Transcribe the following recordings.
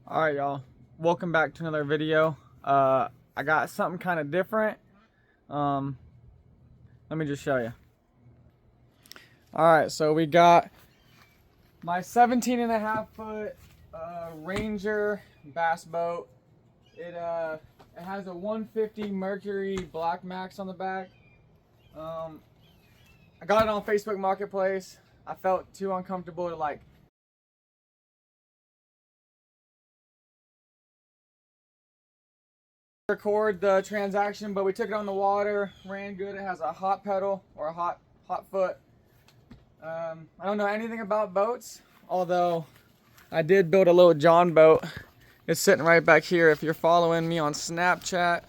Alright y'all, welcome back to another video. I got something kind of different. Let me just show you. Alright, so we got my 17.5 foot Ranger bass boat. It has a 150 Mercury Black Max on the back. I got it on Facebook Marketplace. I felt too uncomfortable to record the transaction, but we took it on the water, ran good. It has a hot pedal or a hot foot. I don't know anything about boats, although I did build a little John boat. It's sitting right back here. If you're following me on Snapchat,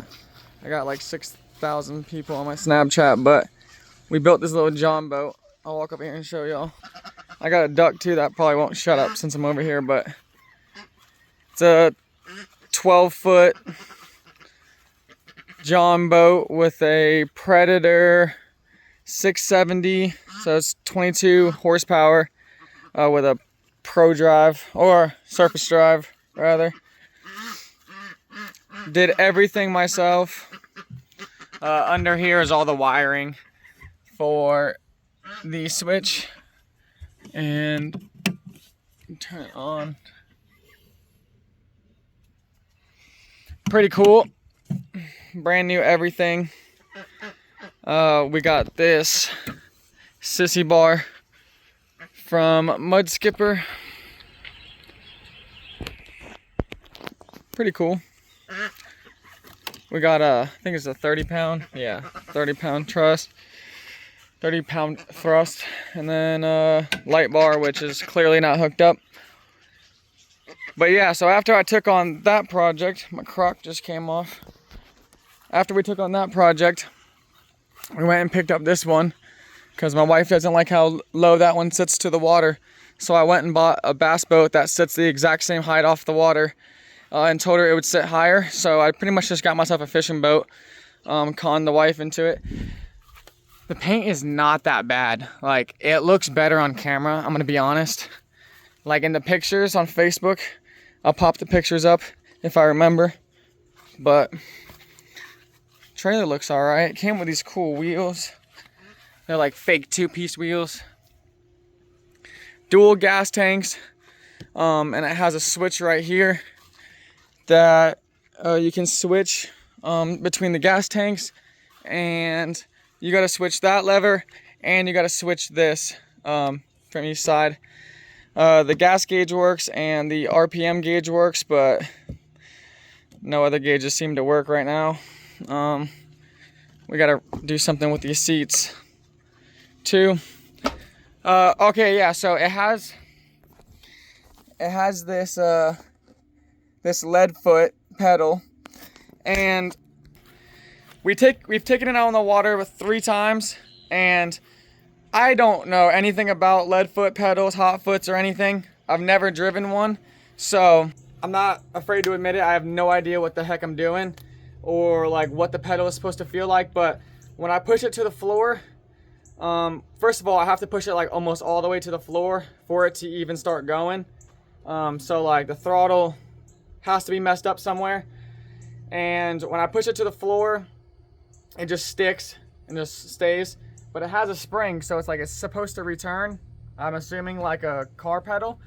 I got like 6,000 people on my Snapchat, but we built this little John boat. I'll walk up here and show y'all. I got a duck too that probably won't shut up since I'm over here, but it's a 12-foot John boat with a Predator 670, so it's 22 horsepower with a pro drive, or surface drive rather. Did everything myself. Under here is all the wiring for the switch, and turn it on. Pretty cool. Brand new everything. We got this sissy bar from Mud Skipper. Pretty cool. We got I think it's a 30-pound, yeah, 30-pound truss, 30-pound thrust, and then light bar, which is clearly not hooked up. But yeah, so after I took on that project, my crock just came off. After we took on that project, we went and picked up this one because my wife doesn't like how low that one sits to the water. So I went and bought a bass boat that sits the exact same height off the water and told her it would sit higher. So I pretty much just got myself a fishing boat, conned the wife into it. The paint is not that bad. Like, it looks better on camera, I'm gonna be honest. Like in the pictures on Facebook, I'll pop the pictures up if I remember. But trailer looks alright. It came with these cool wheels. They're like fake 2-piece wheels. Dual gas tanks. And it has a switch right here that you can switch between the gas tanks. And you gotta switch that lever, and you gotta switch this from each side. The gas gauge works and the RPM gauge works, but no other gauges seem to work right now. We gotta do something with these seats too. Okay, yeah, so it has this this lead foot pedal, and we've taken it out on the water 3 times, and I don't know anything about lead foot pedals, hot foots, or anything. I've never driven one, so I'm not afraid to admit it. I have no idea what the heck I'm doing, or like what the pedal is supposed to feel like. But when I push it to the floor, first of all, I have to push it like almost all the way to the floor for it to even start going. So like the throttle has to be messed up somewhere, and when I push it to the floor, it just sticks and just stays. But it has a spring, so it's like it's supposed to return, I'm assuming, like a car pedal.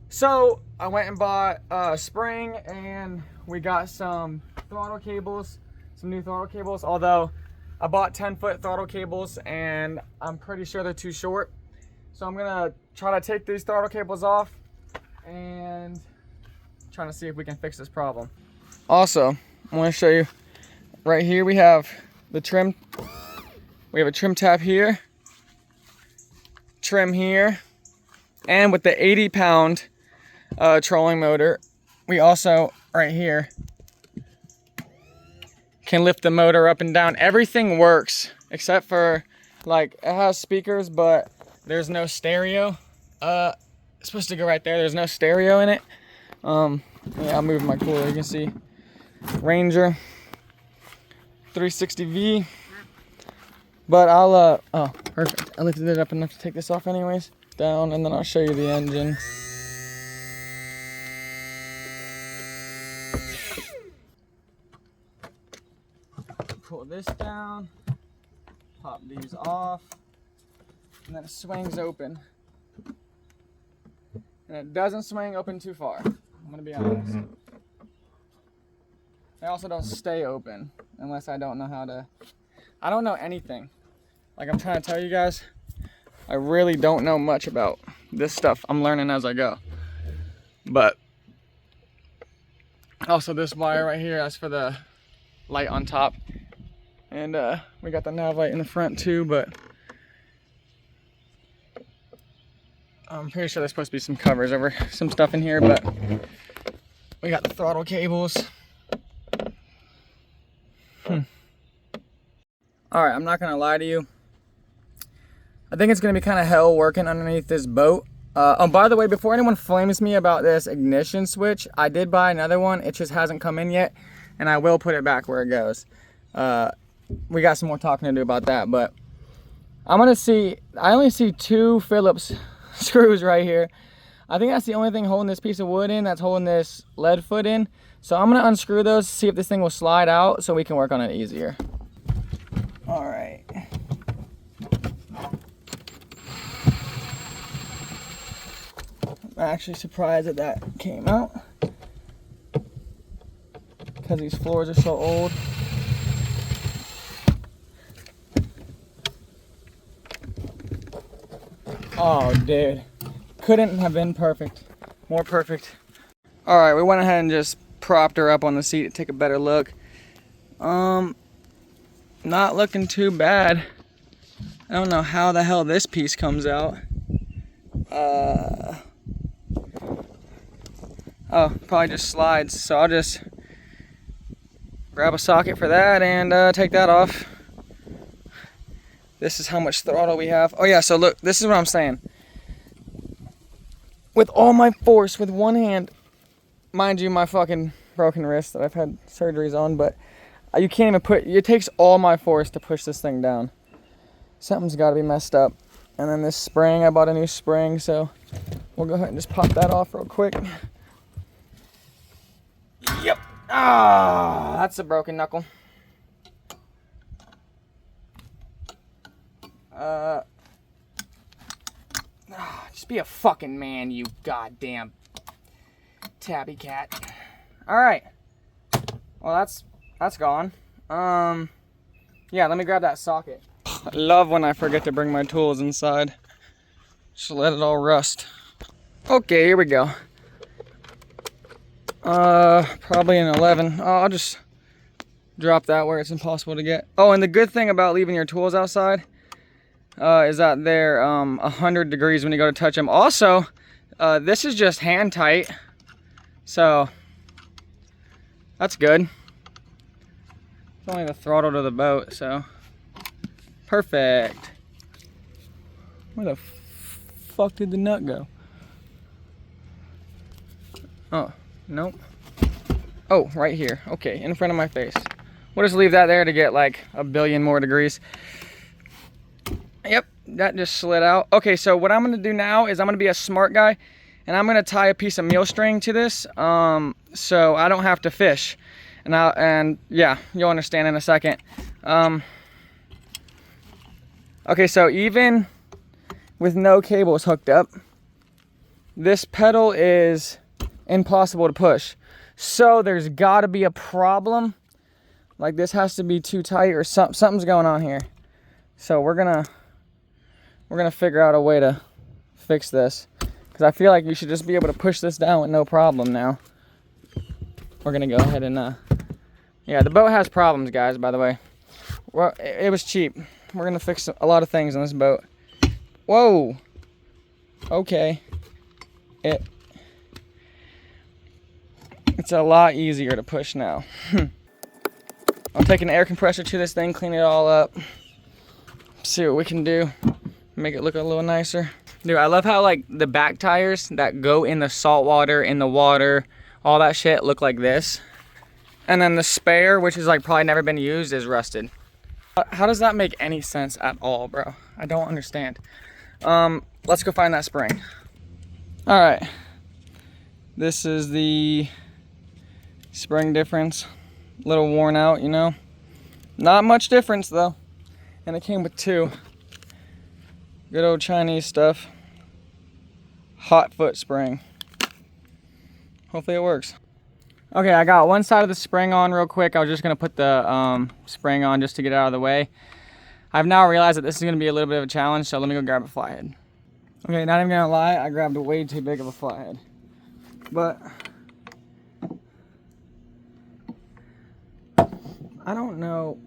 So I went and bought a spring, and we got some throttle cables, some new throttle cables, although I bought 10-foot throttle cables and I'm pretty sure they're too short. So I'm gonna try to take these throttle cables off and trying to see if we can fix this problem. Also, I want to show you right here, we have the trim. We have a trim tab here, trim here, and with the 80-pound trolling motor, we also right here can lift the motor up and down. Everything works except for, like, it has speakers, but there's no stereo. It's supposed to go right there. There's no stereo in it. Yeah, I'll move my cooler. You can see Ranger 360V. But I'll oh, perfect. I lifted it up enough to take this off anyways. Down, and then I'll show you the engine. Pull this down, pop these off, and then it swings open. And it doesn't swing open too far, I'm gonna be honest. They also don't stay open unless I don't know how to. I don't know anything. Like I'm trying to tell you guys, I really don't know much about this stuff. I'm learning as I go. But also this wire right here, that's for the light on top. And we got the nav light in the front too, but I'm pretty sure there's supposed to be some covers over some stuff in here, but we got the throttle cables. All right, I'm not gonna lie to you. I think it's gonna be kind of hell working underneath this boat. Oh, by the way, before anyone flames me about this ignition switch, I did buy another one. It just hasn't come in yet, and I will put it back where it goes. We got some more talking to do about that, but I'm gonna see. I only see 2 Phillips screws right here. I think that's the only thing holding this piece of wood in, that's holding this lead foot in. So I'm gonna unscrew those, see if this thing will slide out so we can work on it easier. All right. I'm actually surprised that that came out because these floors are so old. Oh, dude. Couldn't have been perfect. More perfect. All right, we went ahead and just propped her up on the seat to take a better look. Not looking too bad. I don't know how the hell this piece comes out. Oh, probably just slides. So I'll just grab a socket for that and take that off. This is how much throttle we have. Oh yeah, so look, this is what I'm saying. With all my force, with one hand, mind you, my fucking broken wrist that I've had surgeries on, but you can't even put, it takes all my force to push this thing down. Something's gotta be messed up. And then this spring, I bought a new spring, so we'll go ahead and just pop that off real quick. Yep. Ah, that's a broken knuckle. Just be a fucking man, you goddamn tabby cat. All right. Well, that's gone. Yeah, let me grab that socket. I love when I forget to bring my tools inside. Just let it all rust. Okay, here we go. Probably an 11. Oh, I'll just drop that where it's impossible to get. Oh, and the good thing about leaving your tools outside is that they're 100 degrees when you go to touch them. Also, this is just hand tight, so that's good. It's only the throttle to the boat, so perfect. Where the fuck did the nut go? Oh, nope. Oh, right here. Okay, in front of my face. We'll just leave that there to get like a billion more degrees. Yep, that just slid out. Okay, so what I'm gonna do now is I'm gonna be a smart guy and I'm gonna tie a piece of mule string to this so I don't have to fish. And yeah, you'll understand in a second. Okay, so even with no cables hooked up, this pedal is impossible to push. So there's gotta be a problem. Like this has to be too tight or something's going on here. So we're gonna figure out a way to fix this. Because I feel like you should just be able to push this down with no problem now. We're gonna go ahead and, yeah, the boat has problems, guys, by the way. Well, it was cheap. We're gonna fix a lot of things on this boat. Whoa. Okay. It's a lot easier to push now. I'll take an air compressor to this thing, clean it all up. See what we can do. Make it look a little nicer. Dude, I love how like the back tires that go in the salt water, in the water, all that shit look like this. And then the spare, which is like probably never been used, is rusted. How does that make any sense at all, bro? I don't understand. Let's go find that spring. All right. This is the Spring difference, a little worn out, you know. Not much difference though. And it came with 2. Good old Chinese stuff. Hot foot spring. Hopefully it works. Okay, I got one side of the spring on real quick. I was just gonna put the spring on just to get it out of the way. I've now realized that this is gonna be a little bit of a challenge, so let me go grab a flathead. Okay, not even gonna lie, I grabbed a way too big of a flathead. But I don't know.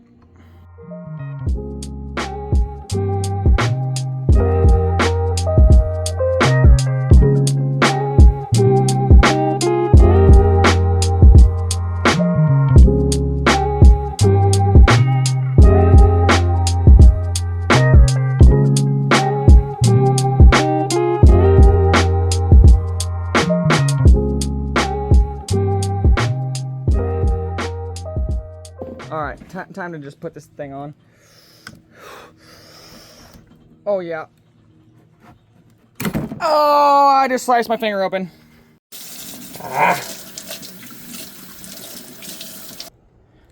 Alright, time to just put this thing on. Oh yeah. Oh, I just sliced my finger open. Ah.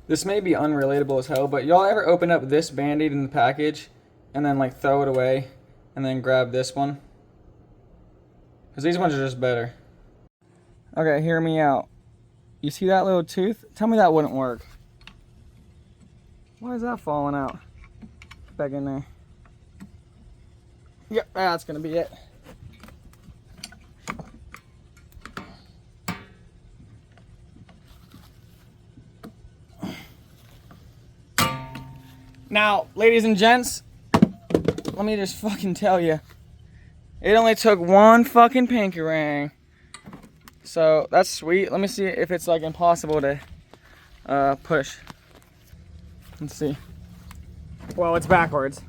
This may be unrelatable as hell, but y'all ever open up this Band-Aid in the package and then like throw it away and then grab this one? Because these ones are just better. Okay, hear me out. You see that little tooth? Tell me that wouldn't work. Why is that falling out? Back in there. Yep, that's gonna be it. Now, ladies and gents, let me just fucking tell you, it only took one fucking pinky ring. So that's sweet. Let me see if it's like impossible to push. Let's see. Well, it's backwards.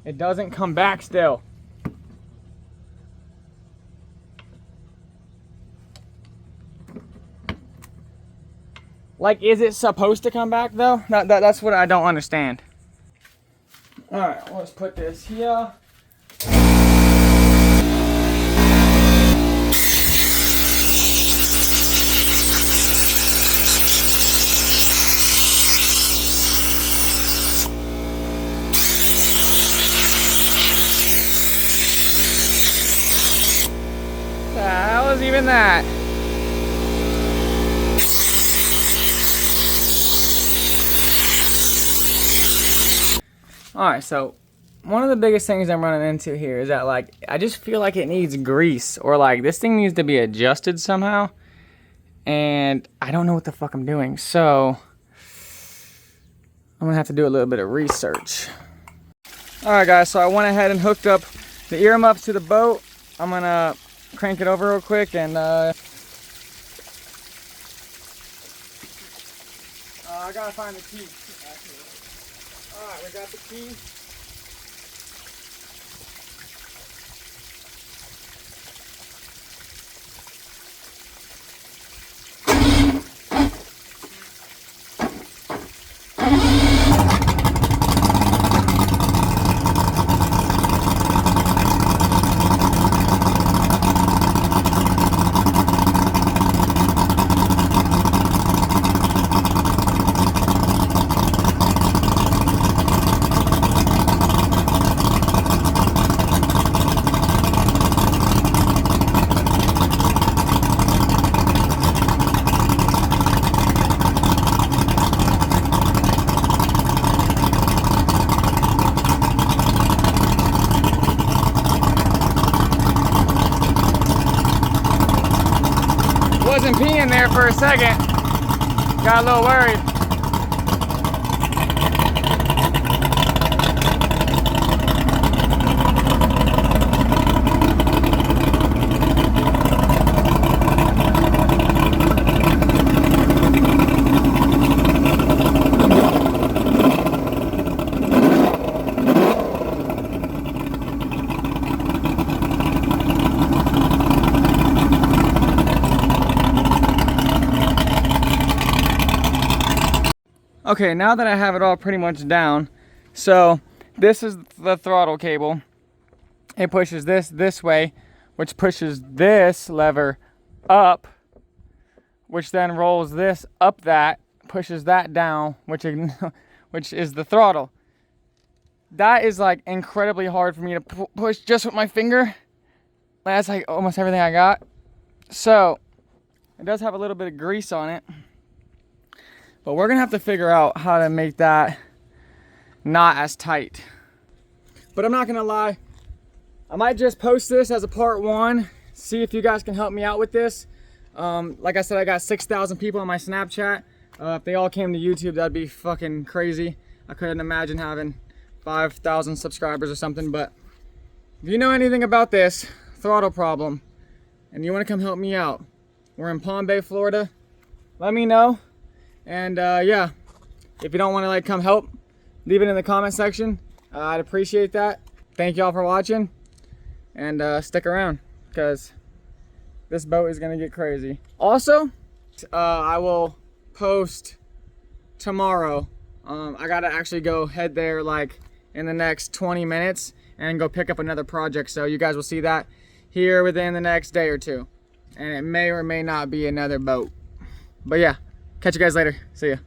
It doesn't come back still. Like, is it supposed to come back though? That's what I don't understand. Alright, let's put this here. How was even that? Alright, so one of the biggest things I'm running into here is that, like, I just feel like it needs grease, or like this thing needs to be adjusted somehow, and I don't know what the fuck I'm doing, so I'm gonna have to do a little bit of research. Alright guys, so I went ahead and hooked up the ear muffs to the boat. I'm gonna crank it over real quick and I gotta find the key actually. Alright, we got the key. Wasn't peeing there for a second. Got a little worried. Okay, now that I have it all pretty much down, so this is the throttle cable. It pushes this way, which pushes this lever up, which then rolls this up that, pushes that down, which is the throttle. That is like incredibly hard for me to push just with my finger. That's like almost everything I got. So it does have a little bit of grease on it, but we're gonna have to figure out how to make that not as tight. But I'm not gonna lie, I might just post this as a part 1, see if you guys can help me out with this. Like I said, I got 6,000 people on my Snapchat. If they all came to YouTube, that'd be fucking crazy. I couldn't imagine having 5,000 subscribers or something. But if you know anything about this throttle problem and you want to come help me out, we're in Palm Bay, Florida, let me know. And yeah, if you don't want to like come help, leave it in the comment section. I'd appreciate that. Thank y'all for watching, and stick around because this boat is gonna get crazy. Also, I will post tomorrow. I gotta actually go head there like in the next 20 minutes and go pick up another project, so you guys will see that here within the next day or two, and it may or may not be another boat. But yeah, catch you guys later. See ya.